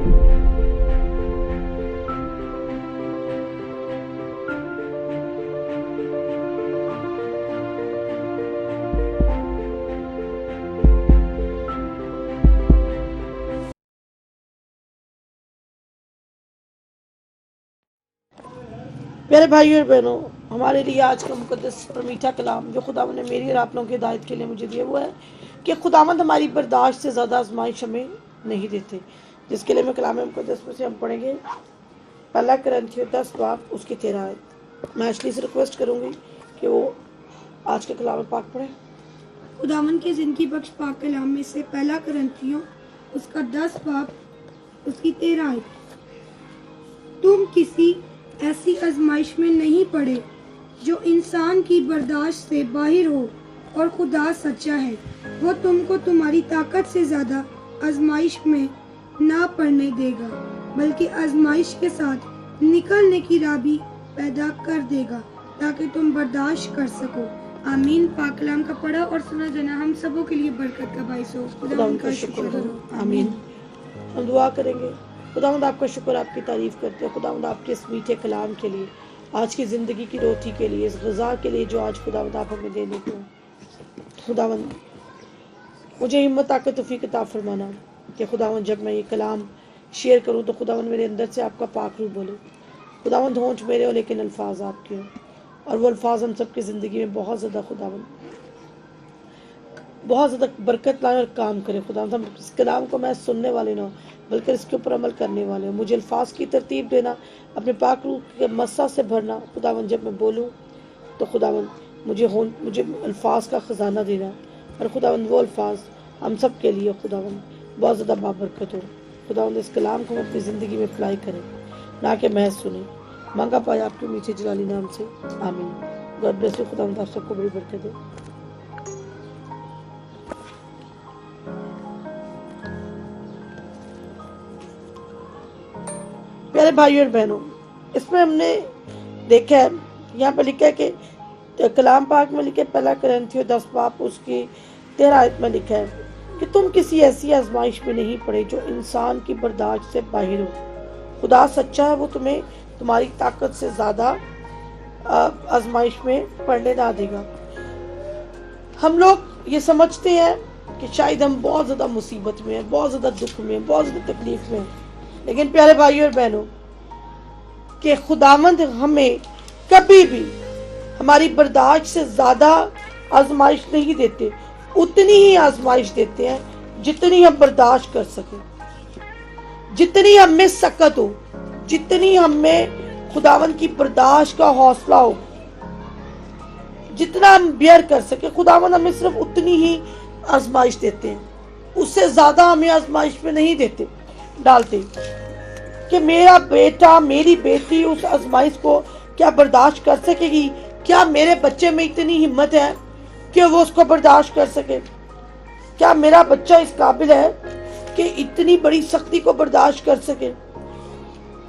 प्यारे भाइयों और बहनों, हमारे लिए आज का मुकद्दस और मीठा कलाम जो खुदावंद ने मेरी और आप लोगों की हिदायत के लिए मुझे दिया हुआ है कि खुदावंद हमारी बर्दाश्त से ज़्यादा आजमाइश हमें नहीं देते, जिसके लिए मैं कलाम मुकद्दस में से हम पढ़ेंगे 1 कुरिन्थियों 10 बाब उसकी 13 आयत। मैं असली से रिक्वेस्ट करूँगी कि वो आज के कलाम पाक पढ़ें। खुदावंद के ज़िंदगी बख्श पाक कलाम में से 1 कुरिन्थियों उसका 10 बाब उसकी 13 आयत। तुम किसी ऐसी आजमाइश में नहीं पड़े जो इंसान की बर्दाश्त से बाहर हो, और खुदा सच्चा है, वो तुमको तुम्हारी ताकत से ज्यादा आजमाइश में ना पड़ने देगा, बल्कि आजमाइश के साथ निकलने की राह भी पैदा कर देगा ताकि तुम बर्दाश्त कर सको। आमीन। पाक कलाम का पढ़ा और सुना जाना हम सबों के लिए बरकत का बाइस हो। खुदा उनका शुक्र करो। आमीन। हम दुआ करेंगे। खुदावंद आपका शुक्र, आपकी तारीफ करते हैं खुदावंद आपके इस मीठे कलाम के लिए, आज की ज़िंदगी की रोटी के लिए, इस ग़िज़ा के लिए जो आज खुदावंद आप हमें देने को। खुदावंद मुझे हिम्मत ताकत तौफीक अता फरमाना कि खुदावंद जब मैं ये कलाम शेयर करूँ तो खुदावंद मेरे अंदर से आपका पाक रूह बोले। खुदावंद होंठ मेरे हो लेकिन अल्फाज आपके हों, और वो अल्फाज हम सब की ज़िंदगी में बहुत ज़्यादा खुदावंद बहुत ज़्यादा बरकत लाए और काम करें। खुदावंद हम इस कलाम को मैं सुनने वाले ना हो बल्कि इसके ऊपर अमल करने वाले हो। मुझे अल्फाज की तरतीब देना, अपने पाक रूह के मस्सा से भरना। खुदावंद जब मैं बोलूँ तो खुदावंद मुझे अल्फाज का ख़जाना देना, और खुदावंद वो अल्फाज हम सब के लिए खुदावंद बहुत ज़्यादा बाबरकत हो। खुदावंद इस कलाम को हम अपनी ज़िंदगी में अप्लाई करें, ना कि महज सुने। मांगा पाए आपके मीठे जलाली नाम से, आमीन। God bless you. खुदावंद आप सबको बड़ी बरकत दे। प्यारे भाइयों और बहनों, इसमें हमने देखा है, यहाँ पर लिखा है कि कलाम पाक में लिखा है 1 कुरिन्थियों 10 बाब उसकी 13 आयत में लिखा है कि तुम किसी ऐसी आजमाइश में नहीं पड़े जो इंसान की बर्दाश्त से बाहर हो। खुदा सच्चा है, वो तुम्हें तुम्हारी ताकत से ज़्यादा आजमाइश में पड़ने ना देगा। हम लोग ये समझते हैं कि शायद हम बहुत ज़्यादा मुसीबत में हैं, बहुत ज़्यादा दुख में हैं, बहुत ज़्यादा तकलीफ में हैं, लेकिन प्यारे भाइयों और बहनों कि खुदावंद हमें कभी भी हमारी बर्दाश्त से ज़्यादा आजमाइश नहीं देते, उतनी ही आजमाइश देते हैं जितनी हम बर्दाश्त कर सकें, जितनी हम में सकत हो, जितनी हम में खुदावंद की बर्दाश्त का हौसला हो, जितना हम बेयर कर सके। खुदावंद हमें सिर्फ उतनी ही आजमाइश देते हैं, उससे ज़्यादा हमें आजमाइश में नहीं देते डालते कि मेरा बेटा मेरी बेटी उस आजमाइश को क्या बर्दाश्त कर सकेगी, क्या मेरे बच्चे में इतनी हिम्मत है कि वो उसको बर्दाश्त कर सके, क्या मेरा बच्चा इस काबिल है कि इतनी बड़ी सख्ती को बर्दाश्त कर सके।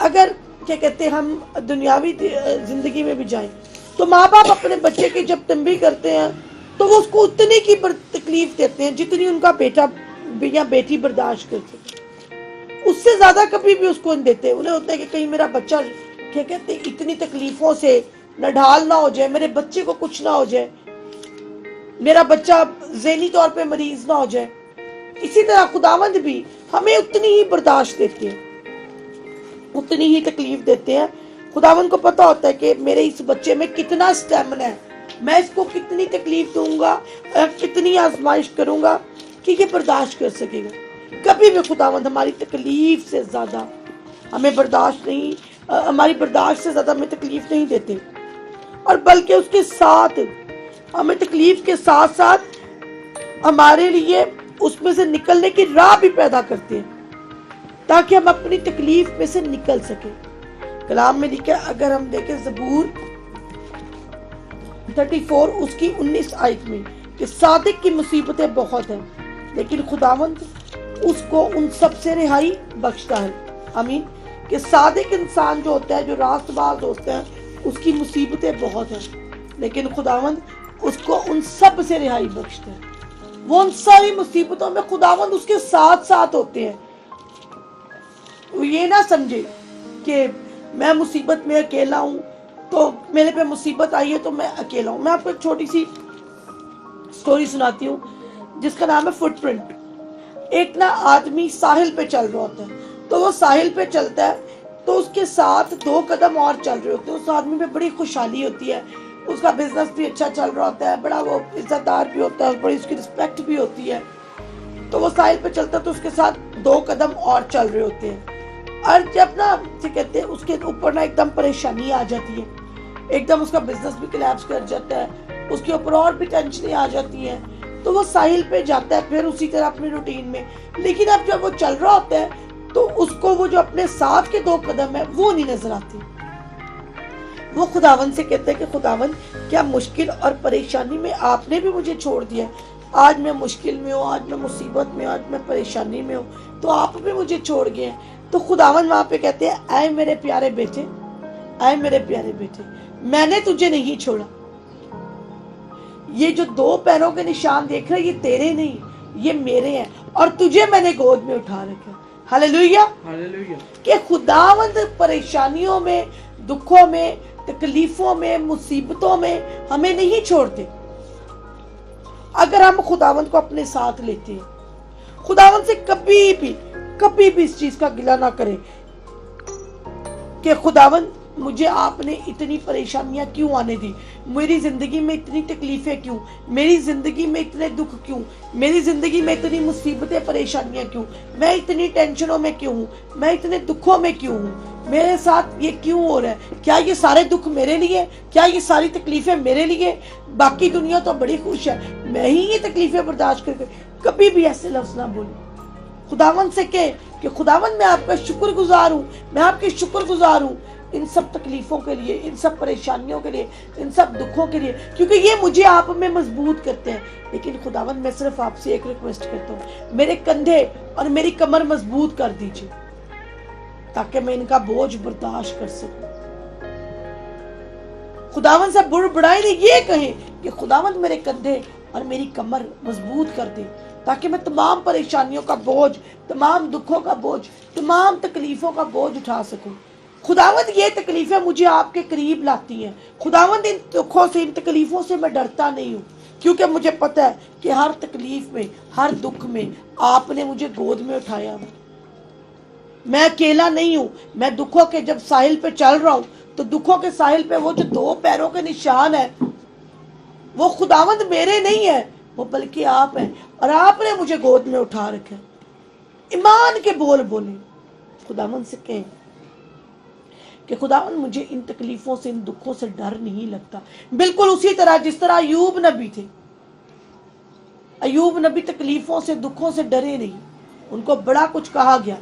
अगर क्या कहते हैं हम दुनियावी जिंदगी में भी जाएं तो माँ बाप अपने बच्चे की जब तंबीह करते हैं तो वो उसको उतनी की तकलीफ देते हैं जितनी उनका बेटा या बेटी बर्दाश्त कर सके, उससे ज्यादा कभी भी उसको नहीं देते। उन्हें होता है कि कहीं मेरा बच्चा क्या कहते हैं इतनी तकलीफों से नढाल ना हो जाए, मेरे बच्चे को कुछ ना हो जाए, मेरा बच्चा ज़हनी तौर पे मरीज ना हो जाए। इसी तरह खुदावंद भी हमें उतनी ही बर्दाश्त देते हैं, उतनी ही तकलीफ देते हैं। खुदावंद को पता होता है कि मेरे इस बच्चे में कितना स्टेमिना है, मैं इसको कितनी तकलीफ दूंगा, कितनी आजमाइश करूंगा कि ये बर्दाश्त कर सकेगा। कभी भी खुदावंद हमारी तकलीफ से ज्यादा हमें बर्दाश्त नहीं, हमारी बर्दाश्त से ज्यादा हमें तकलीफ नहीं देते, और बल्कि उसके साथ हमें तकलीफ के साथ साथ हमारे लिए उसमें से निकलने की राह भी पैदा करते हैं ताकि हम अपनी तकलीफ में से निकल सके। कलाम में लिखा है, अगर हम देखें ज़बूर 34 उसकी 19 आयत में कि सादिक की मुसीबतें बहुत हैं लेकिन खुदावंद उसको उन सब से रिहाई बख्शता है। आमीन। कि सादिक इंसान जो होता है, जो रास्तबाज होता है, उसकी मुसीबतें बहुत हैं लेकिन खुदावंद उसको उन सब से रिहाई बख्शता है। वो उन सारी मुसीबतों में खुदावंद उसके साथ साथ होते हैं। वो ये ना समझे कि मैं मुसीबत में अकेला हूँ, तो मेरे पे मुसीबत आई है तो मैं अकेला हूँ। मैं आपको एक छोटी सी स्टोरी सुनाती हूँ जिसका नाम है फुटप्रिंट। एक ना आदमी साहिल पे चल रहा होता है, तो वो साहिल पे चलता है, तो उसके साथ 2 कदम और चल रहे होते हैं। उस आदमी में बड़ी खुशहाली होती है, उसका बिजनेस भी अच्छा चल रहा होता है, बड़ा वो इज्जतदार भी होता है, बड़ी उसकी रिस्पेक्ट भी होती है। तो वो साहिल पे चलता है, तो उसके साथ 2 कदम और चल रहे होते हैं। और जब ना कहते हैं उसके ऊपर ना एकदम परेशानी आ जाती है, एकदम उसका बिजनेस भी कोलैप्स कर जाता है, उसके ऊपर और भी टेंशनें आ जाती हैं, तो वो साहिल पे जाता है फिर उसी तरह अपनी रूटीन में। लेकिन अब जब वो चल रहा होता है तो उसको वो जो अपने साथ के 2 कदम है वो नहीं नजर आते। वो खुदावन से कहते हैं कि खुदावन, क्या मुश्किल और परेशानी में आपने भी मुझे छोड़ दिया? आज मैं मुश्किल में हूँ, आज मैं मुसीबत में, आज मैं परेशानी में हूँ, तो आप भी मुझे छोड़ गए हैं। तो खुदावन वहां पे कहते हैं, आए मेरे प्यारे बेटे, आए मेरे प्यारे बेटे, मैंने तुझे नहीं छोड़ा। ये जो 2 पैरों के निशान देख रहे, ये तेरे नहीं, ये मेरे हैं, और तुझे मैंने गोद में उठा रखा। Hallelujah, hallelujah. कि खुदावंद परेशानियों में, दुखों में, तकलीफों में, मुसीबतों में हमें नहीं छोड़ते अगर हम खुदावंद को अपने साथ लेते हैं। खुदावंद से कभी भी इस चीज का गिला ना करें कि खुदावंद, मुझे आपने इतनी परेशानियां क्यों आने दी, मेरी जिंदगी में इतनी तकलीफें क्यों, मेरी जिंदगी में इतने दुख क्यों, मेरी जिंदगी में इतनी मुसीबतें परेशानियां क्यों, मैं इतनी टेंशनों में क्यों हूँ, मैं इतने दुखों में क्यों हूँ, मेरे साथ ये क्यों हो रहा है? क्या ये सारे दुख मेरे लिए? क्या ये सारी तकलीफें मेरे लिए? बाकी दुनिया तो बड़ी खुश है, मैं ही ये तकलीफें बर्दाश्त करके। कभी भी ऐसे लफ्ज ना बोले। खुदावन से कहे कि खुदावन, मैं आपका शुक्रगुजार हूँ, मैं आपकी शुक्रगुजार हूँ इन सब तकलीफों के लिए, इन सब परेशानियों के लिए, इन सब दुखों के लिए, क्योंकि ये मुझे आप में मजबूत करते हैं। लेकिन खुदावन, मैं सिर्फ आपसे एक रिक्वेस्ट करता हूँ, मेरे कंधे और मेरी कमर मजबूत कर दीजिए ताकि मैं इनका बोझ बर्दाश्त कर सकूं। खुदावन से बुड़बुड़ाई नहीं, ये कहें कि खुदावन, मेरे कंधे और मेरी कमर मजबूत कर दे ताकि मैं तमाम परेशानियों का बोझ, तमाम दुखों का बोझ, तमाम तकलीफों का बोझ उठा सकूं। खुदावंद, ये तकलीफें मुझे आपके करीब लाती हैं। खुदावंद, इन दुखों से, इन तकलीफों से मैं डरता नहीं हूँ, क्योंकि मुझे पता है कि हर तकलीफ में, हर दुख में आपने मुझे गोद में उठाया है। मैं अकेला नहीं हूँ। मैं दुखों के जब साहिल पे चल रहा हूँ, तो दुखों के साहिल पे वो जो 2 पैरों के निशान है, वो खुदावंद मेरे नहीं है, वो बल्कि आप हैं, और आपने मुझे गोद में उठा रखा। ईमान के बोल बोले। खुदावंद से कहें कि खुदावंद, मुझे इन तकलीफों से, इन दुखों से डर नहीं लगता। बिल्कुल उसी तरह जिस तरह अय्यूब नबी थे। अय्यूब नबी तकलीफों से, दुखों से डरे नहीं। उनको बड़ा कुछ कहा गया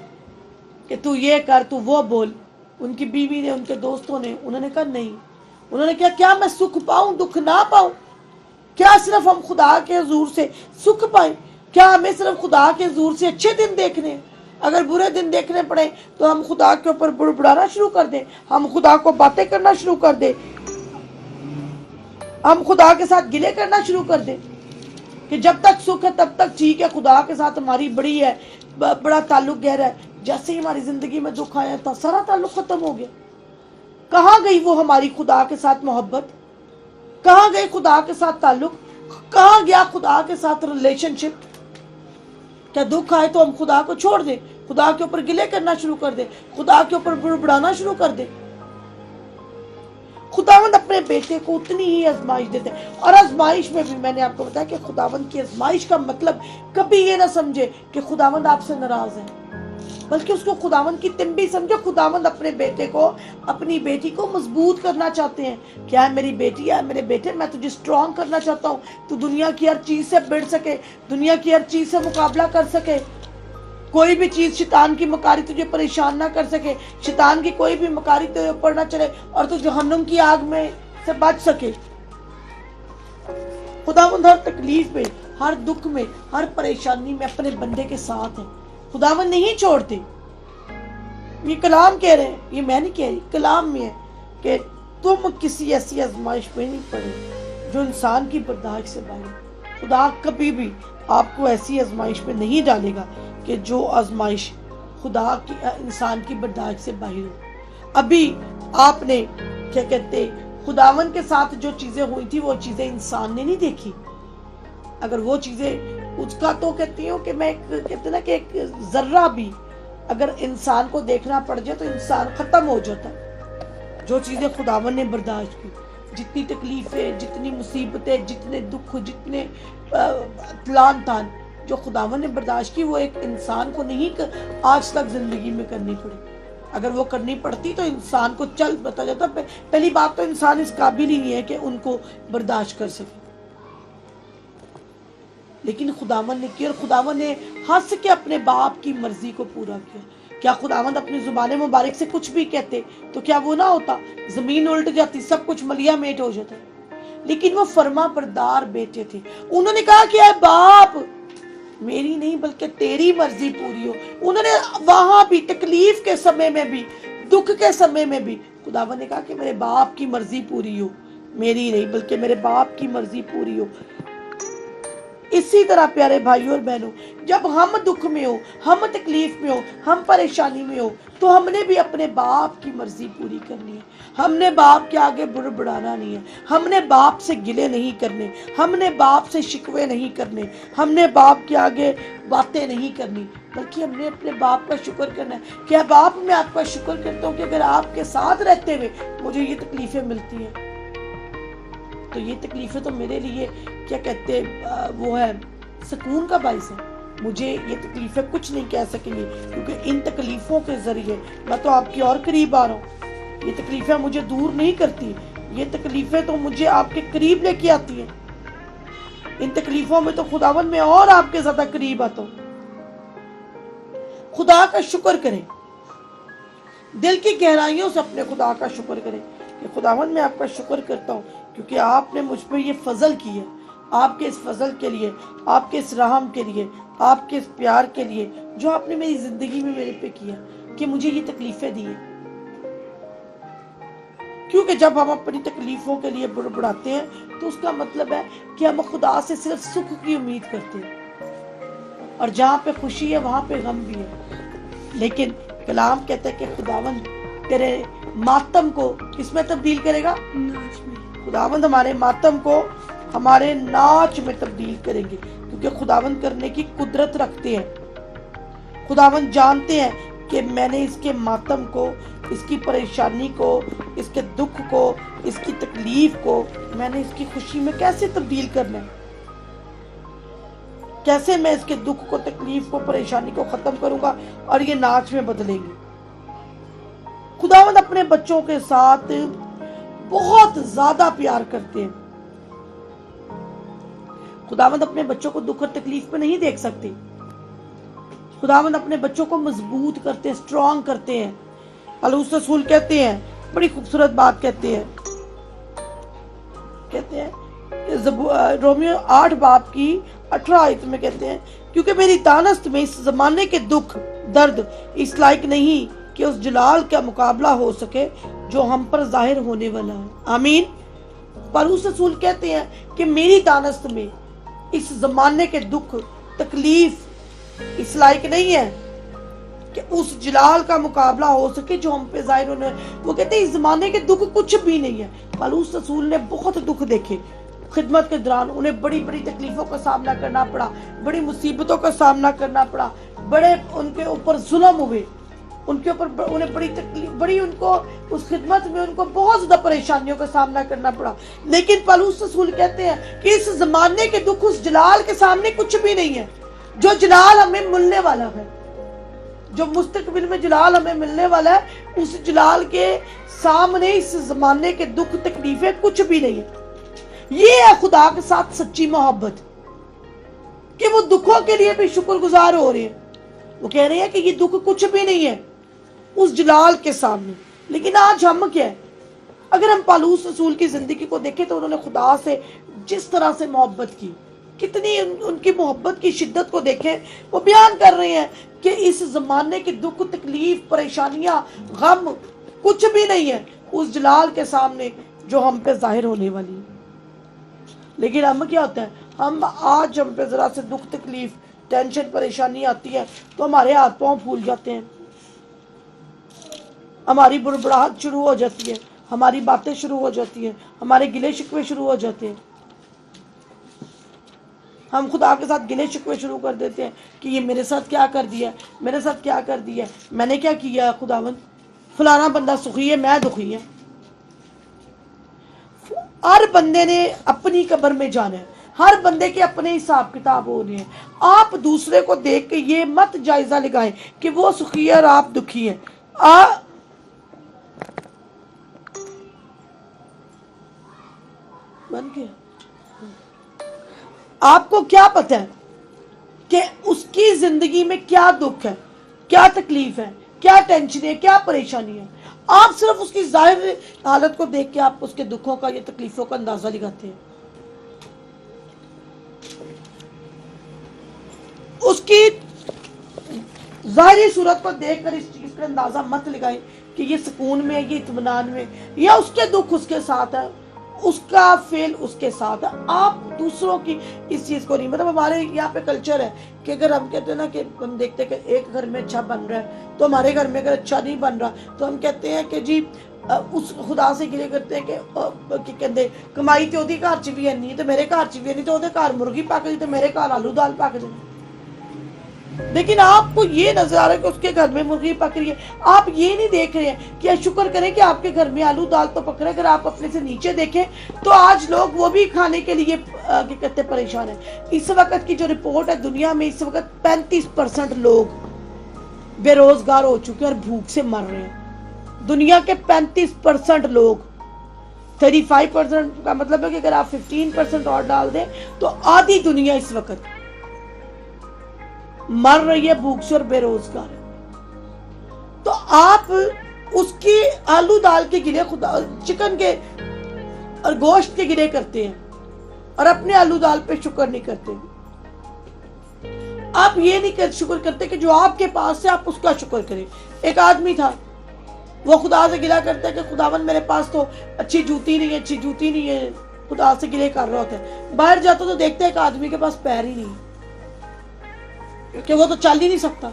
कि तू ये कर, तू वो बोल। उनकी बीवी ने, उनके दोस्तों ने, उन्होंने कहा नहीं। उन्होंने कहा, क्या मैं सुख पाऊं, दुख ना पाऊं? क्या सिर्फ हम खुदा के हुजूर से सुख पाए? क्या हमें सिर्फ खुदा के हुजूर से अच्छे दिन देखने? अगर बुरे दिन देखने पड़े तो हम खुदा के ऊपर बुड़बुड़ाना शुरू कर दें, हम खुदा को बातें करना शुरू कर दें, हम खुदा के साथ गिले करना शुरू कर दें कि जब तक सुख है तब तक ठीक है, खुदा के साथ हमारी बड़ी है, बड़ा ताल्लुक गहरा है। जैसे ही हमारी जिंदगी में दुख आया था, सारा ताल्लुक खत्म हो गया। कहाँ गई वो हमारी खुदा के साथ मोहब्बत? कहाँ गए खुदा के साथ ताल्लुक? कहाँ गया खुदा के साथ रिलेशनशिप? क्या दुख आए तो हम खुदा को छोड़ दें, खुदा के ऊपर गिले करना शुरू कर दें, खुदा के ऊपर बुड़बुड़ाना शुरू कर दें? खुदावंद अपने बेटे को उतनी ही आजमाइश देते हैं। और आजमाइश में भी मैंने आपको बताया कि खुदावंद की आजमाइश का मतलब कभी ये ना समझे कि खुदावंद आपसे नाराज है, बल्कि उसको खुदावंद की तिम्बी समझो। खुदावंद अपने बेटे को, अपनी बेटी को मजबूत करना चाहते हैं। क्या है मेरी बेटी, है मेरे बेटे, मैं तुझे स्ट्रॉन्ग करना चाहता हूँ, तू दुनिया की हर चीज से भिड़ सके, दुनिया की हर चीज से मुकाबला कर सके, कोई भी चीज शैतान की मकारी तुझे परेशान ना कर सके, शैतान की कोई भी मकारी तुझे ऊपर ना चले और तू जहन्नुम की आग में से बच सके। खुदावंद हर तकलीफ में, हर दुख में, हर परेशानी में अपने बंदे के साथ है। खुदावंद नहीं छोड़ते। ये कलाम कह रहे हैं, ये मैं नहीं कह रही, कलाम में है कि तुम किसी ऐसी आजमाइश में नहीं पड़े जो इंसान की बर्दाश्त से बाहर। खुदा कभी भी आपको ऐसी आजमाइश में नहीं डालेगा कि जो आजमाइश خدا کی انسان کی برداشت سے باہر ہو۔ ابھی آپ نے کیا کہتے خداون کے ساتھ جو چیزیں ہوئی تھی وہ چیزیں انسان نے نہیں دیکھی۔ اگر وہ چیزیں اس کا تو کہتی ہوں کہ میں کہتے نا کہ ایک ذرہ بھی اگر انسان کو دیکھنا پڑ جائے تو انسان ختم ہو جاتا ہے۔ جو چیزیں خداون نے برداشت کی، جتنی تکلیفیں، جتنی مصیبتیں، جتنے دکھ، جتنے تلان تان جو خداون نے برداشت کی، وہ ایک انسان کو نہیں آج تک زندگی میں کرنی پڑی۔ اگر وہ کرنی پڑتی تو انسان کو چل بتا جاتا۔ پہلی بات تو انسان اس قابل ہی نہیں ہے کہ ان کو برداشت کر سکے، لیکن خداون نے کیا، اور خداون نے ہنس کے اپنے باپ کی مرضی کو پورا کیا۔ کیا خداوند اپنی زبان مبارک سے کچھ بھی کہتے تو کیا وہ نہ ہوتا؟ زمین الٹ جاتی، سب کچھ ملیا میٹ ہو جاتا۔ لیکن وہ فرما بردار بیٹے تھے، انہوں نے کہا کہ اے باپ، میری نہیں بلکہ تیری مرضی پوری ہو۔ انہوں نے وہاں بھی تکلیف کے سمے میں بھی، دکھ کے سمے میں بھی خداوند نے کہا کہ میرے باپ کی مرضی پوری ہو، میری نہیں بلکہ میرے باپ کی مرضی پوری ہو۔ اسی طرح پیارے بھائیوں اور بہنوں، جب ہم دکھ میں ہو، ہم تکلیف میں ہو، ہم پریشانی میں ہو، تو ہم نے بھی اپنے باپ کی مرضی پوری کرنی ہے۔ ہم نے باپ کے آگے بڑبڑانا نہیں ہے، ہم نے باپ سے گلے نہیں کرنے، ہم نے باپ سے شکوے نہیں کرنے، ہم نے باپ کے آگے باتیں نہیں کرنی، بلکہ ہم نے اپنے باپ کا شکر کرنا ہے کہ باپ، میں آپ کا شکر کرتا ہوں کہ اگر آپ کے ساتھ رہتے ہوئے مجھے یہ تکلیفیں ملتی ہیں تو یہ تکلیفیں تو میرے لیے کیا کہتے وہ ہے سکون کا باعث ہے۔ مجھے یہ تکلیفیں کچھ نہیں کہہ سکیں گی، کیونکہ ان تکلیفوں کے ذریعے میں تو آپ کی اور قریب آ رہا ہوں۔ یہ تکلیفیں مجھے دور نہیں کرتی، یہ تکلیفیں تو مجھے آپ کے قریب لے کے آتی ہیں۔ ان تکلیفوں میں تو خداوند میں اور آپ کے زیادہ قریب آتا ہوں۔ خدا کا شکر کریں، دل کی گہرائیوں سے اپنے خدا کا شکر کریں کہ خداوند میں آپ کا شکر کرتا ہوں کیونکہ آپ نے مجھ پہ یہ فضل کی ہے۔ آپ کے اس فضل کے لیے، آپ کے اس رحم کے لیے، آپ کے اس پیار کے لیے جو آپ نے میری زندگی میں میرے پہ کیا کہ مجھے یہ تکلیفیں دی ہیں۔ کیونکہ جب ہم اپنی تکلیفوں کے لیے بڑبڑاتے ہیں تو اس کا مطلب ہے کہ ہم خدا سے صرف سکھ کی امید کرتے ہیں، اور جہاں پہ خوشی ہے وہاں پہ غم بھی ہے۔ لیکن کلام کہتا ہے کہ خداوند تیرے ماتم کو کس میں تبدیل کرے گا؟ ناچ میں۔ خداوند ہمارے ماتم کو ہمارے ناچ میں تبدیل کریں گے، کیونکہ خداوند کرنے کی قدرت رکھتے ہیں۔ خداوند جانتے ہیں کہ میں نے اس کے ماتم کو، اس کی پریشانی کو، اس کے دکھ کو، اس کی تکلیف کو میں نے اس کی خوشی میں کیسے تبدیل کرنا ہے، کیسے میں اس کے دکھ کو، تکلیف کو، پریشانی کو ختم کروں گا اور یہ ناچ میں بدلیں گے۔ خداوند اپنے بچوں کے ساتھ بہت زیادہ پیار کرتے ہیں۔ خداوند اپنے بچوں کو دکھ اور تکلیف میں نہیں دیکھ سکتے۔ خداوند اپنے بچوں کو مضبوط کرتے ہیں، اسٹرانگ کرتے ہیں۔ پالوس رسول کہتے ہیں، بڑی خوبصورت بات کہتے ہیں رومیو 8 باب کی 18 آیت میں کہتے ہیں، کیونکہ میری دانست میں اس زمانے کے دکھ درد اس لائق نہیں کہ اس جلال کا مقابلہ ہو سکے جو ہم پر ظاہر ہونے والا ہے۔ آمین۔ پالوس رسول کہتے ہیں کہ میری دانست میں اس زمانے کے دکھ تکلیف اس لائق نہیں ہے کہ اس جلال کا مقابلہ ہو سکے جو ہم پہ ظاہر ہونے والا ہے۔ وہ کہتے ہیں اس زمانے کے دکھ کچھ بھی نہیں ہے۔ پالوس رسول نے بہت دکھ دیکھے خدمت کے دوران، انہیں بڑی بڑی تکلیفوں کا سامنا کرنا پڑا، بڑی مصیبتوں کا سامنا کرنا پڑا، بڑے ان کے اوپر ظلم ہوئے، ان کے اوپر انہیں بڑی تکلیف، بڑی ان کو اس خدمت میں ان کو بہت زیادہ پریشانیوں کا سامنا کرنا پڑا۔ لیکن پالوس رسول کہتے ہیں کہ اس زمانے کے دکھ اس جلال کے سامنے کچھ بھی نہیں ہے جو جلال ہمیں ملنے والا ہے، جو مستقبل میں جلال ہمیں ملنے والا ہے، اس جلال کے سامنے اس زمانے کے دکھ تکلیفیں کچھ بھی نہیں ہے۔ یہ ہے خدا کے ساتھ سچی محبت، کہ وہ دکھوں کے لیے بھی شکر گزار ہو رہے ہیں۔ وہ کہہ رہے ہیں کہ یہ دکھ کچھ بھی نہیں ہے اس جلال کے سامنے۔ لیکن آج ہم کیا ہے؟ اگر ہم پالوس رسول کی زندگی کو دیکھیں تو انہوں نے خدا سے جس طرح سے محبت کی، کتنی ان کی محبت کی شدت کو دیکھیں۔ وہ بیان کر رہے ہیں کہ اس زمانے کے دکھ تکلیف پریشانیاں غم کچھ بھی نہیں ہے اس جلال کے سامنے جو ہم پہ ظاہر ہونے والی ہے۔ لیکن ہم کیا ہوتا ہے؟ ہم پہ ذرا سے دکھ تکلیف ٹینشن پریشانی آتی ہے تو ہمارے ہاتھ پاؤں پھول جاتے ہیں، ہماری بڑبڑاہٹ شروع ہو جاتی ہے، ہماری باتیں شروع ہو جاتی ہیں، ہمارے گلے شکوے شروع ہو جاتے ہیں، ہم خدا کے ساتھ گلے شکوے شروع کر دیتے ہیں کہ یہ میرے ساتھ کیا کر دیا، میرے ساتھ کیا کر دیا، میں نے کیا کیا خداوند، فلانا بندہ سخی ہے میں دکھی ہے۔ ہر بندے نے اپنی قبر میں جانا ہے، ہر بندے کے اپنے حساب کتاب ہونے ہیں۔ آپ دوسرے کو دیکھ کے یہ مت جائزہ لگائیں کہ وہ سخی ہے اور آپ دکھی ہیں۔ بن گیا؟ آپ کو کیا پتہ ہے کہ اس کی زندگی میں کیا دکھ ہے، کیا تکلیف ہے، کیا ٹینشن ہے، کیا پریشانی ہے؟ آپ صرف اس کی ظاہر حالت کو دیکھ کے آپ اس کے دکھوں کا یا تکلیفوں کا اندازہ لگاتے ہیں۔ اس کی ظاہری صورت کو دیکھ کر اس چیز کا اندازہ مت لگائیں کہ یہ سکون میں ہے، یہ اطمینان میں، یا اس کے دکھ اس کے ساتھ ہے، اس کا فیل اس کے ساتھ ہے۔ آپ دوسروں کی اس چیز کو نہیں، مطلب ہمارے یہاں پہ کلچر ہے کہ اگر ہم کہتے ہیں نا کہ ہم دیکھتے ہیں کہ ایک گھر میں اچھا بن رہا ہے تو ہمارے گھر میں اگر اچھا نہیں بن رہا تو ہم کہتے ہیں کہ جی اس خدا سے گلے کرتے ہیں کہ کہتے کمائی تو ਉਹਦੀ ਘਰ 'ਚ ਵੀ ਹੈ ਨਹੀਂ ਤੇ ਮੇਰੇ ਘਰ 'ਚ ਵੀ ہے نہیں، تو ਉਹਦੇ ਘਰ ਮੁਰਗੀ ਪੱਕ ਗਈ ਤੇ ਮੇਰੇ ਘਰ ਆਲੂ ਦਾਲ پک جائے۔ لیکن آپ کو یہ نظر آ رہا ہے کہ اس کے گھر میں مرغی پک رہی ہے، آپ یہ نہیں دیکھ رہے ہیں کہ شکر کریں کہ آپ کے گھر میں آلو دال تو پک رہا ہے۔ اگر آپ اپنے سے نیچے دیکھیں تو آج لوگ وہ بھی کھانے کے لیے کہتے پریشان ہیں۔ اس وقت کی جو رپورٹ ہے دنیا میں، اس وقت 35% لوگ بے روزگار ہو چکے ہیں اور بھوک سے مر رہے ہیں۔ دنیا کے 35% لوگ، 35% کا مطلب ہے کہ اگر آپ 15% اور ڈال دیں تو آدھی دنیا اس وقت مر رہی ہے بھوک سے اور بے روزگار ہے۔ تو آپ اس کی آلو دال کے گلے، خدا چکن کے اور گوشت کے گلے کرتے ہیں اور اپنے آلو دال پہ شکر نہیں کرتے۔ آپ یہ نہیں شکر کرتے کہ جو آپ کے پاس ہے آپ اس کا شکر کریں۔ ایک آدمی تھا، وہ خدا سے گلہ کرتا ہے کہ خداوند میرے پاس تو اچھی جوتی نہیں ہے، اچھی جوتی نہیں ہے، خدا سے گلے کر رہا ہوتا ہے۔ باہر جاتا تو دیکھتا ہے ایک آدمی کے پاس پیر ہی نہیں ہے کہ وہ تو چل ہی نہیں سکتا،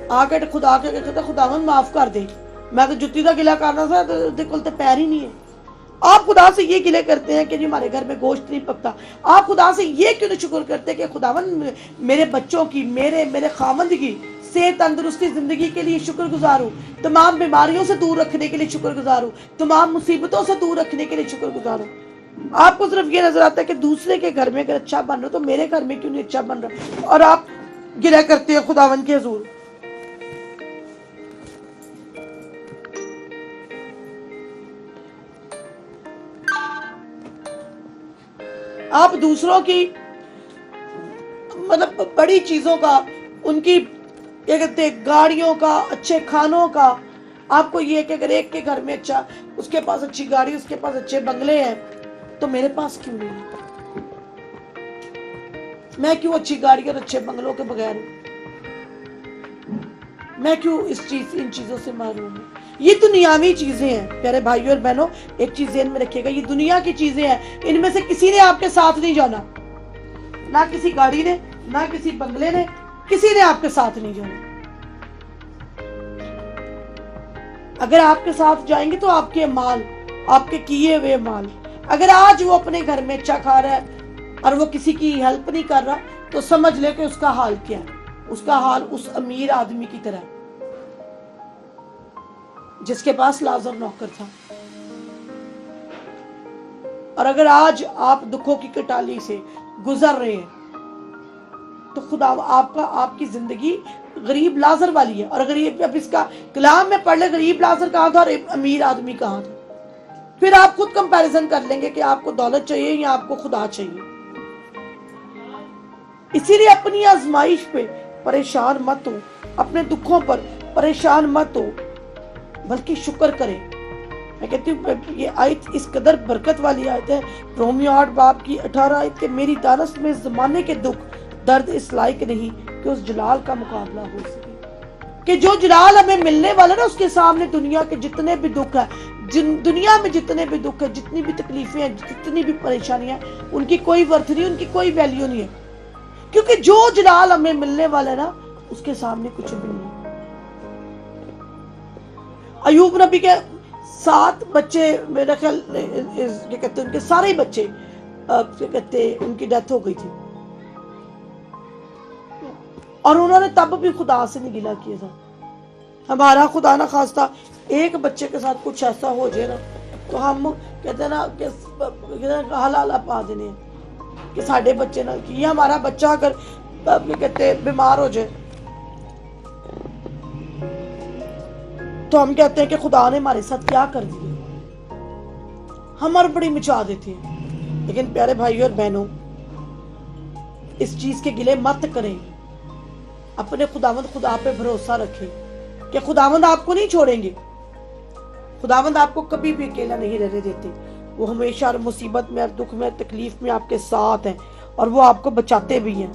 آ کے خدا کے کہتا خداوند معاف کر دے، میں تو جتی کا گلہ کرنا تھا تو پیر ہی نہیں ہے۔ آپ خدا سے یہ گلے کرتے ہیں کہ جی ہمارے گھر میں گوشت نہیں پکتا۔ آپ خدا سے یہ کیوں نہیں شکر کرتے کہ خداوند میرے بچوں کی، میرے خامند کی صحت تندرستی زندگی کے لیے شکر گزار ہوں، تمام بیماریوں سے دور رکھنے کے لیے شکر گزار ہوں، تمام مصیبتوں سے دور رکھنے کے لیے شکر گزار ہوں۔ آپ کو صرف یہ نظر آتا ہے کہ دوسرے کے گھر میں اگر اچھا بن رہا تو میرے گھر میں کیوں نہیں اچھا بن رہا، اور آپ گلہ کرتے ہیں خداوند کے حضور۔ آپ دوسروں کی مطلب بڑی چیزوں کا، ان کی کیا کہتے ہیں گاڑیوں کا، اچھے کھانوں کا، آپ کو یہ کہ اگر ایک کے گھر میں اچھا، اس کے پاس اچھی گاڑی، اس کے پاس اچھے بنگلے ہیں تو میرے پاس کیوں نہیں ہے؟ میں کیوں اچھی گاڑی اور اچھے بنگلوں کے بغیر ہوں؟ میں کیوں ان چیزوں سے محروم ہوں؟ یہ دنیاوی چیزیں ہیں پیارے بھائیوں اور بہنوں، ایک چیز ذہن میں رکھیے گا، یہ دنیا کی چیزیں ہیں، ان میں سے کسی نے آپ کے ساتھ نہیں جانا، نہ کسی گاڑی نے، نہ کسی بنگلے نے، کسی نے آپ کے ساتھ نہیں جانا۔ اگر آپ کے ساتھ جائیں گے تو آپ کے مال، آپ کے کیے ہوئے مال، اگر آج وہ اپنے گھر میں اچھا کھا رہا ہے اور وہ کسی کی ہیلپ نہیں کر رہا تو سمجھ لے کہ اس کا حال کیا ہے۔ اس کا حال اس امیر آدمی کی طرح جس کے پاس لازر نوکر تھا۔ اور اگر آج آپ دکھوں کی کٹالی سے گزر رہے ہیں تو خدا آپ کی زندگی غریب لازر والی ہے، اور غریب، اب اس کا کلام میں پڑھ لے غریب لازر کہاں تھا اور امیر آدمی کہاں تھا، پھر آپ خود کمپیریزن کر لیں گے کہ آپ کو دولت چاہیے یا آپ کو خدا چاہیے۔ اسی لیے اپنی آزمائش پہ پریشان مت ہو، اپنے دکھوں پر پریشان مت ہو، بلکہ شکر کریں۔ میں کہتی ہوں یہ آیت اس قدر برکت والی آیت ہے، رومیو 8 باب کی 18 آیت، کہ میری دانست میں زمانے کے دکھ درد اس لائق نہیں کہ اس جلال کا مقابلہ ہو سکے۔ کہ جو جلال ہمیں ملنے والا نا، اس کے سامنے دنیا کے جتنے بھی دکھ ہیں، دنیا میں جتنے بھی دکھ ہیں، جتنی بھی تکلیفیں ہیں، جتنی بھی پریشانیاں ہیں، ان کی کوئی ورتھ نہیں، ان کی کوئی ویلیو نہیں ہے، کیونکہ جو جلال ہمیں ملنے والا ہے نا، اس کے سامنے کچھ بھی نہیں ہے۔ अयूब नबी के 7 बच्चे, मेरा ख्याल क्या कहते हैं उनके सारे ही बच्चे क्या कहते हैं उनकी डेथ हो गई थी, और उन्होंने तब भी खुदा से नहीं गिला किया था। हमारा खुदा ना खास्ता एक बच्चे के साथ कुछ ऐसा हो जाए ना, तो हम कहते हैं ना कि हलाला पा देने कि साढ़े बच्चे ना, कि हमारा बच्चा अगर कहते हैं बीमार हो जाए तो हम कहते हैं कि खुदा ने हमारे साथ क्या कर दिया, हम बड़ी मचा देते हैं। लेकिन प्यारे भाइयों और बहनों, इस चीज के गिले मत करें, अपने खुदा पे भरोसा रखें कि खुदावंद आपको नहीं छोड़ेंगे, खुदावंद आपको कभी भी अकेला नहीं रहने देते। वो हमेशा हर मुसीबत में, हर दुख में, तकलीफ में आपके साथ हैं, और वो आपको बचाते भी हैं,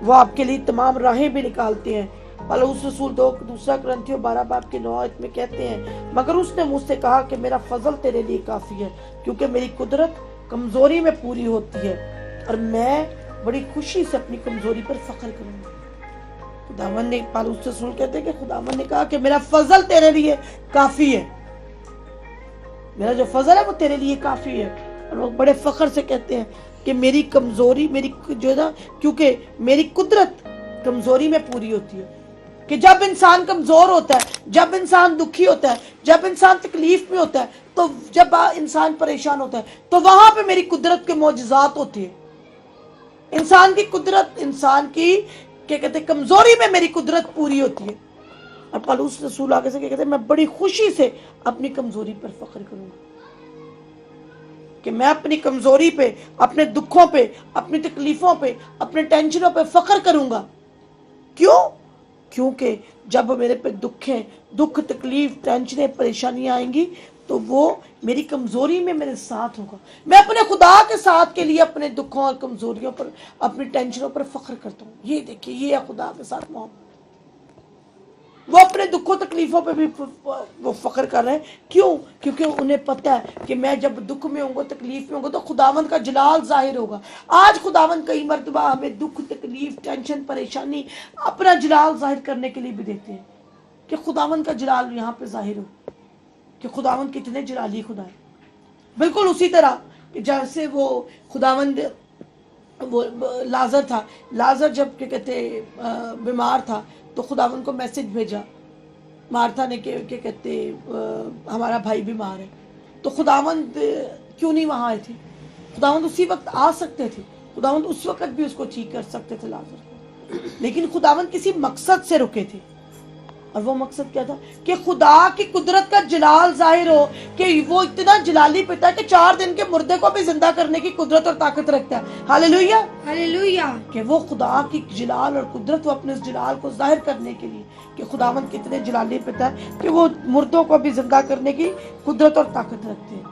वो आपके लिए तमाम राहें भी निकालते हैं। पौलुस रसूल 2 कुरिन्थियों 12 बाब के 9 में कहते हैं, मगर उसने मुझसे कहा कि मेरा फजल तेरे लिए काफी है, क्योंकि मेरी कुदरत कमजोरी में पूरी होती है, और मैं बड़ी खुशी से अपनी कमजोरी पर फख्र करूंगा। खुदावंद ने, पौलुस रसूल कहते हैं कि खुदावंद ने कहा कि मेरा फजल तेरे लिए काफी है, मेरा जो फजल है वो तेरे लिए काफी है। और वो बड़े फख्र से कहते हैं कि मेरी कमजोरी, मेरी जो है ना, क्योंकि मेरी कुदरत कमजोरी में पूरी होती है, कि जब इंसान कमजोर होता है, जब इंसान दुखी होता है, जब इंसान तकलीफ में होता है, तो जब इंसान परेशान होता है, तो वहां पे मेरी कुदरत के मौजज़ात होती है। इंसान की कुदरत, इंसान की क्या कहते हैं, कमजोरी में मेरी कुदरत पूरी होती है। और पौलुस रसूल आगे से क्या कहते हैं, मैं बड़ी खुशी से अपनी कमजोरी पर फख्र करूंगा, कि मैं अपनी कमजोरी पे, अपने दुखों पे, अपनी तकलीफों पे, अपने टेंशनों पे फख्र करूंगा। क्यों? क्योंकि जब मेरे पे दुख, तकलीफ, टेंशनें, परेशानियां आएंगी, तो वो मेरी कमजोरी में मेरे साथ होगा। मैं अपने खुदा के साथ के लिए अपने दुखों और कमजोरियों पर, अपनी टेंशनों पर फख्र करता हूँ। ये देखिए, ये है खुदा के साथ मोहब्बत। वो अपने दुखों तकलीफों पे भी वो फख्र कर रहे हैं। क्यों? क्योंकि उन्हें पता है कि मैं जब दुख में होऊंगा, तकलीफ में होऊंगा, तो खुदावंद का जलाल जाहिर होगा। आज खुदावंद कई मर्तबा हमें दुख, तकलीफ, टेंशन, परेशानी अपना जलाल जाहिर करने के लिए भी देते हैं, कि खुदावंद का जलाल यहाँ पे जाहिर हो, कि खुदावंद कितने जलाली खुदा है। बिल्कुल उसी तरह कि जैसे वो खुदावंद, वो लाजर था, लाजर जब क्या कहते बीमार था, तो खुदावंद को मैसेज भेजा मार्था ने, क्या कहते हमारा भाई बीमार है। तो खुदावंद क्यों नहीं वहां आए थे? खुदावंद उसी वक्त आ सकते थे, खुदावंद उस वक्त भी उसको ठीक कर सकते थे लाजर को, लेकिन खुदावंद किसी मकसद से रुके थे। और वो मकसद क्या था? कि खुदा की कुदरत का जलाल जाहिर हो, कि वो इतना जलाली पिता है कि 4 दिन के मुर्दे को भी जिंदा करने की कुदरत और ताकत रखता है। Hallelujah, hallelujah. कि वो खुदा की जलाल और कुदरत, वो अपने इस जलाल को जाहिर करने के लिए, कि खुदावंद कितने जलाली पिता है कि वो मुर्दों को भी जिंदा करने की कुदरत और ताकत रखते हैं।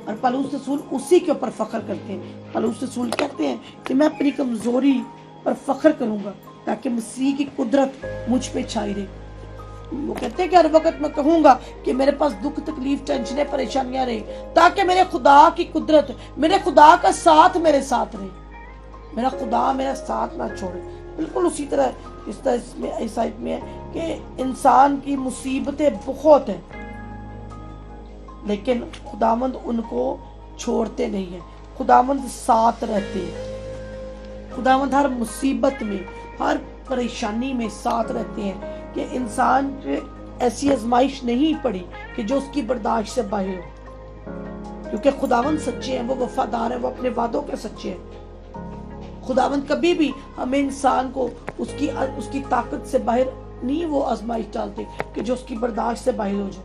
और पौलुस रसूल उसी के ऊपर फख्र करते हैं। पौलुस रसूल कहते हैं कि मैं अपनी कमजोरी पर फख्र करूंगा, ताकि मसीह की कुदरत मुझ पे छाई रहे। वो कहते हैं कि हर वक्त मैं कहूंगा कि मेरे पास दुख, तकलीफ, टेंशनें, परेशानियां रहे, ताकि मेरे खुदा की कुदरत, मेरे खुदा का साथ मेरे साथ रहे, मेरा खुदा मेरा साथ ना छोड़े। बिल्कुल उसी तरह इस तरह इसमें इस आयत में है कि इंसान की मुसीबतें बहुत हैं, लेकिन खुदावंद उनको छोड़ते नहीं है, खुदावंद साथ रहते हैं। खुदावंद हर मुसीबत में, हर परेशानी में साथ रहते हैं, कि इंसान पे ऐसी आजमाइश नहीं पड़ी कि जो उसकी बर्दाश्त से बाहर हो, क्योंकि खुदावंद सच्चे हैं, वो वफादार हैं, वो अपने वादों के सच्चे हैं। खुदावंद कभी भी हमें, इंसान को उसकी ताकत से बाहर नहीं वो आजमाइश डालते कि जो उसकी बर्दाश्त से बाहर हो जाए।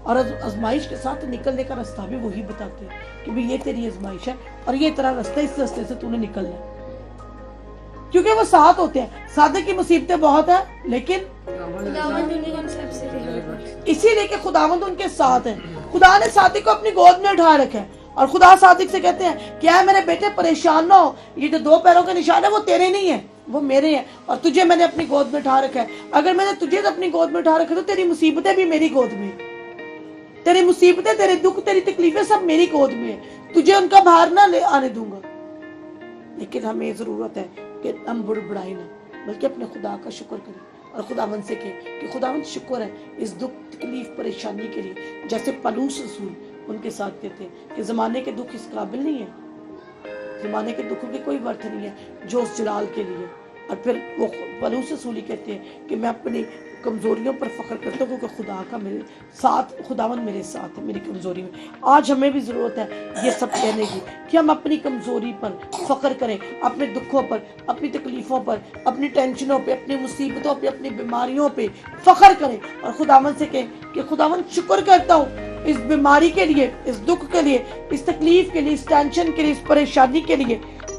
और आजमाइश के साथ निकलने का रास्ता भी वही बताते हैं कि भाई ये तेरी आजमाइश है और ये तेरा रास्ता, इस रास्ते से तूने निकलना है, क्योंकि वो साथ होते हैं। सादे की मुसीबतें बहुत है, लेकिन इसीलिए कि खुदावंद उनके साथ है। खुदा ने सादिक को अपनी गोद में उठा रखा है, और खुदा सादिक से कहते हैं, क्या है मेरे बेटे, परेशान ना हो, ये जो 2 पैरों के निशान है वो तेरे नहीं है, वो मेरे हैं, और तुझे मैंने अपनी गोद में उठा रखा है। अगर मैंने तुझे अपनी गोद में उठा रखा है, तो तेरी मुसीबतें भी मेरी गोद में है, तेरी मुसीबतें, तेरे दुख, तेरी तकलीफें सब मेरी गोद में है, तुझे उनका भार ना ले आने दूंगा। लेकिन हमें जरूरत है कि हम बुड़बुड़ाए ना, बल्कि अपने खुदा का शुक्र करें اور خداوند سے کہیں کہ خداوند شکر ہے اس دکھ تکلیف پریشانی کے لیے، جیسے پلوس رسول ان کے ساتھ کہتے ہیں کہ زمانے کے دکھ اس قابل نہیں ہے، زمانے کے دکھوں کی کوئی ورتھ نہیں ہے جو اس جلال کے لیے۔ اور پھر وہ پلوس رسول کہتے ہیں کہ میں اپنی کمزوریوں پر فخر کرتا ہوں کیونکہ خدا کا میرے ساتھ، خداوند میرے ساتھ ہے میری کمزوری میں۔ آج ہمیں بھی ضرورت ہے یہ سب کہنے کی کہ ہم اپنی کمزوری پر فخر کریں، اپنے دکھوں پر، اپنی تکلیفوں پر، اپنی ٹینشنوں پہ، اپنی مصیبتوں پہ، اپنی بیماریوں پہ فخر کریں، اور خداوند سے کہیں کہ خداوند شکر کرتا ہوں اس بیماری کے لیے، اس دکھ کے لیے، اس تکلیف کے لیے، اس ٹینشن کے لیے، اس پریشانی کے لیے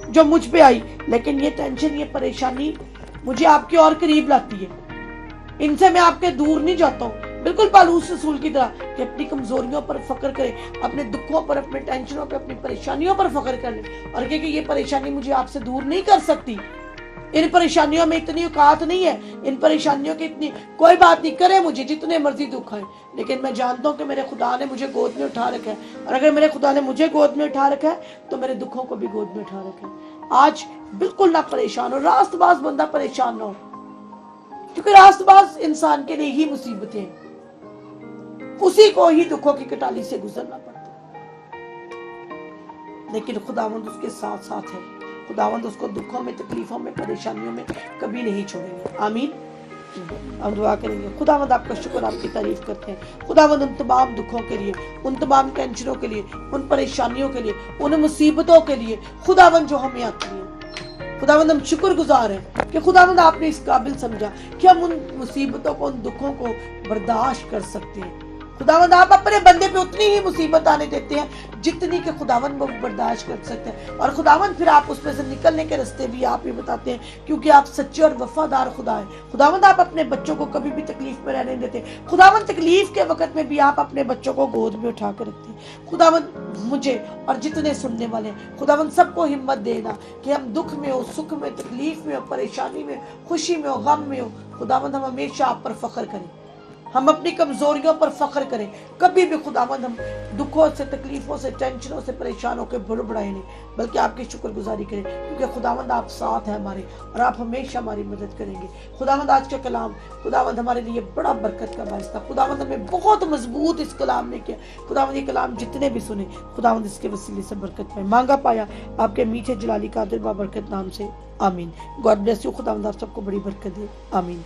جو مجھ پہ آئی، لیکن یہ ٹینشن، یہ پریشانی مجھے آپ کے اور قریب لاتی ہے، ان سے میں آپ کے دور نہیں جاتا ہوں۔ بالکل پالوس رسول کی طرح کہ اپنی کمزوریوں پر فخر کریں، اپنے دکھوں پر، اپنے ٹینشنوں پر، اپنی پریشانیوں پر فخر کریں، اور کہ یہ پریشانی مجھے آپ سے دور نہیں کر سکتی، ان پریشانیوں میں اتنی اوقات نہیں ہے، ان پریشانیوں کی اتنی کوئی بات نہیں، کرے مجھے جتنے مرضی دکھ آئے، لیکن میں جانتا ہوں کہ میرے خدا نے مجھے گود میں اٹھا رکھا ہے، اور اگر میرے خدا نے مجھے گود میں اٹھا رکھا ہے تو میرے دکھوں کو بھی گود میں اٹھا رکھا ہے۔ آج بالکل نہ پریشان ہو، راست باز بندہ پریشان نہ ہو، کیونکہ راست باز انسان کے لیے ہی مصیبتیں ہیں، اسی کو ہی دکھوں کی کٹالی سے گزرنا پڑتا ہے، لیکن خداوند اس کے ساتھ ساتھ ہے، خداوند اس کو دکھوں میں، تکلیفوں میں، پریشانیوں میں کبھی نہیں چھوڑیں گے۔ آمین۔ ہم دعا کریں گے۔ خداوند آپ کا شکر، آپ کی تعریف کرتے ہیں خداوند ان تمام دکھوں کے لیے، ان تمام ٹینشنوں کے لیے، ان پریشانیوں کے لیے، ان مصیبتوں کے لیے خداوند جو ہمیں آتی ہیں۔ خداوند ہم شکر گزار ہیں کہ خداوند آپ نے اس قابل سمجھا کہ ہم ان مصیبتوں کو، ان دکھوں کو برداشت کر سکتے ہیں۔ خداوند آپ اپنے بندے پہ اتنی ہی مصیبت آنے دیتے ہیں جتنی کہ خداوند وہ برداشت کر سکتے ہیں، اور خداوند پھر آپ اس میں سے نکلنے کے راستے بھی آپ ہی بتاتے ہیں، کیونکہ آپ سچے اور وفادار خدا ہیں۔ خداوند آپ اپنے بچوں کو کبھی بھی تکلیف میں رہنے دیتے، خداوند تکلیف کے وقت میں بھی آپ اپنے بچوں کو گود میں اٹھا کر رکھتے ہیں۔ خداوند مجھے اور جتنے سننے والے ہیں خداوند سب کو ہمت دینا کہ ہم دکھ میں ہو، سکھ میں، تکلیف میں ہو، پریشانی میں، خوشی میں ہو، غم میں ہو، خداوند ہم ہمیشہ آپ پر فخر کریں، ہم اپنی کمزوریوں پر فخر کریں، کبھی بھی خداوند ہم دکھوں سے، تکلیفوں سے، ٹینشنوں سے پریشان ہو کے بڑبڑائیں نہیں، بلکہ آپ کی شکر گزاری کریں، کیونکہ خداوند آپ ساتھ ہیں ہمارے، اور آپ ہمیشہ ہماری مدد کریں گے۔ خداوند آج کا کلام خداوند ہمارے لیے بڑا برکت کا باعث تھا، خداوند ہمیں بہت مضبوط اس کلام نے کیا، خداوند یہ کلام جتنے بھی سنے خداوند اس کے وسیلے سے برکت پائے، مانگا پایا آپ کے میٹھے جلالی قادر بابرکت نام سے، آمین۔ گاڈ بلیس یو، خداوند آپ سب کو بڑی برکت دے، آمین۔